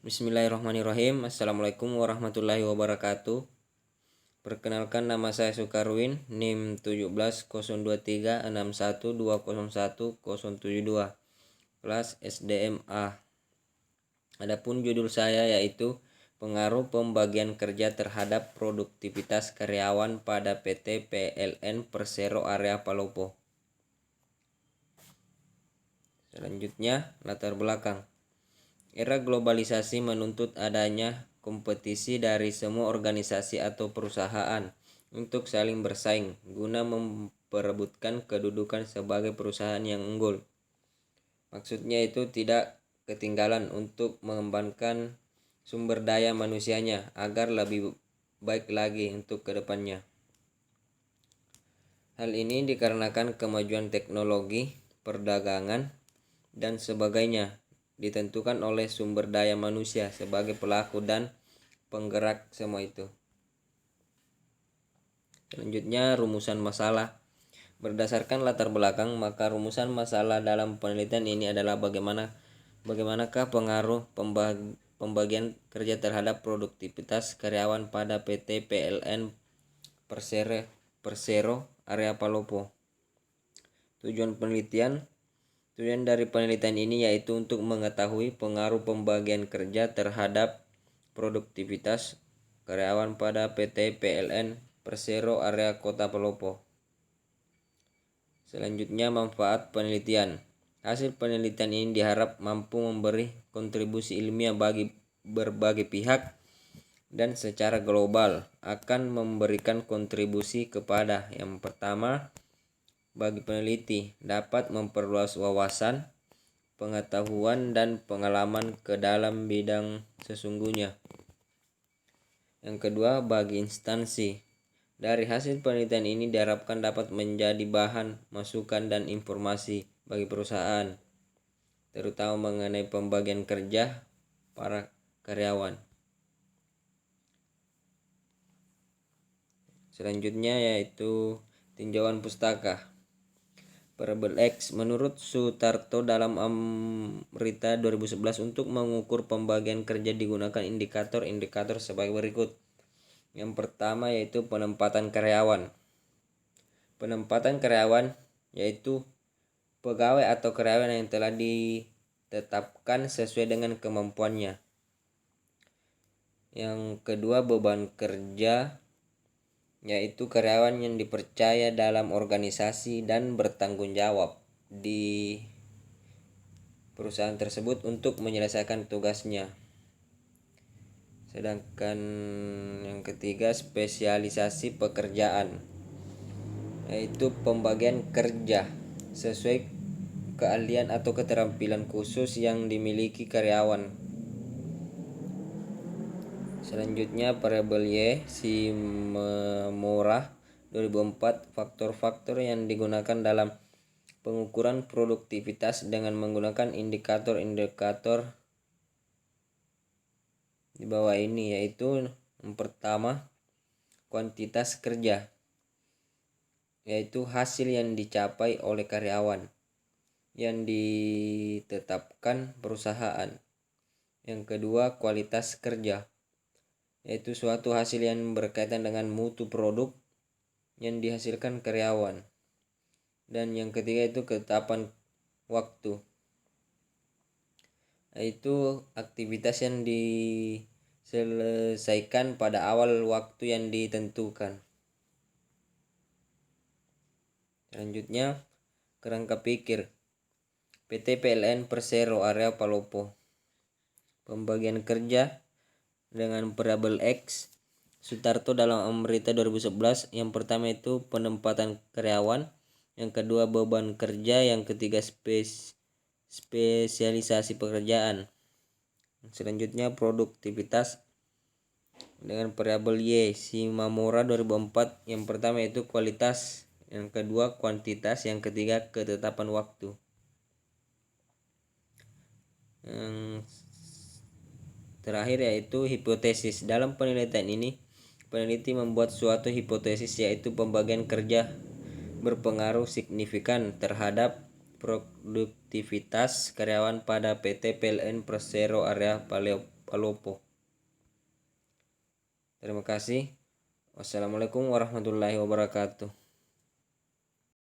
Bismillahirrahmanirrahim. Assalamualaikum warahmatullahi wabarakatuh. Perkenalkan, nama saya Sukarwin, NIM 1703612010072, kelas SDMA. Adapun judul saya yaitu pengaruh pembagian kerja terhadap produktivitas karyawan pada PT PLN Persero Area Palopo. Selanjutnya, latar belakang. Era globalisasi menuntut adanya kompetisi dari semua organisasi atau perusahaan untuk saling bersaing guna memperebutkan kedudukan sebagai perusahaan yang unggul. Maksudnya itu tidak ketinggalan untuk mengembangkan sumber daya manusianya agar lebih baik lagi untuk kedepannya. Hal ini dikarenakan kemajuan teknologi, perdagangan, dan sebagainya ditentukan oleh sumber daya manusia sebagai pelaku dan penggerak semua itu. Selanjutnya, rumusan masalah. Berdasarkan latar belakang, maka rumusan masalah dalam penelitian ini adalah bagaimanakah pengaruh pembagian kerja terhadap produktivitas karyawan pada PT PLN Persero Area Palopo. Tujuan dari penelitian ini yaitu untuk mengetahui pengaruh pembagian kerja terhadap produktivitas karyawan pada PT PLN Persero Area Kota Palopo. Selanjutnya, manfaat penelitian. Hasil penelitian ini diharap mampu memberi kontribusi ilmiah bagi berbagai pihak dan secara global akan memberikan kontribusi kepada yang pertama, bagi peneliti dapat memperluas wawasan, pengetahuan, dan pengalaman ke dalam bidang sesungguhnya. Yang kedua, bagi instansi. Dari hasil penelitian ini diharapkan dapat menjadi bahan masukan dan informasi bagi perusahaan, terutama mengenai pembagian kerja para karyawan. Selanjutnya yaitu tinjauan pustaka. Variabel X menurut Sutarto dalam Amrita 2011 untuk mengukur pembagian kerja digunakan indikator-indikator sebagai berikut. Yang pertama yaitu penempatan karyawan. Penempatan karyawan yaitu pegawai atau karyawan yang telah ditetapkan sesuai dengan kemampuannya. Yang kedua, beban kerja, yaitu karyawan yang dipercaya dalam organisasi dan bertanggung jawab di perusahaan tersebut untuk menyelesaikan tugasnya. Sedangkan yang ketiga, spesialisasi pekerjaan, yaitu pembagian kerja sesuai keahlian atau keterampilan khusus yang dimiliki karyawan. Selanjutnya, variabel Y, Shimomura 2004, faktor-faktor yang digunakan dalam pengukuran produktivitas dengan menggunakan indikator-indikator di bawah ini, yaitu yang pertama, kuantitas kerja, yaitu hasil yang dicapai oleh karyawan yang ditetapkan perusahaan. Yang kedua, kualitas kerja, yaitu suatu hasil yang berkaitan dengan mutu produk yang dihasilkan karyawan. Dan yang ketiga itu ketetapan waktu, yaitu aktivitas yang diselesaikan pada awal waktu yang ditentukan. Selanjutnya, kerangka pikir PT PLN Persero Area Palopo. Pembagian kerja dengan variabel X. Sutarto dalam Amrita 2011, yang pertama itu penempatan karyawan, yang kedua beban kerja, yang ketiga spesialisasi pekerjaan. Selanjutnya, produktivitas dengan variabel Y. Shimomura 2004, yang pertama itu kualitas, yang kedua kuantitas, yang ketiga ketetapan waktu. Yang terakhir yaitu hipotesis. Dalam penelitian ini, peneliti membuat suatu hipotesis, yaitu pembagian kerja berpengaruh signifikan terhadap produktivitas karyawan pada PT PLN Persero Area Palopo. Terima kasih. Wassalamualaikum warahmatullahi wabarakatuh.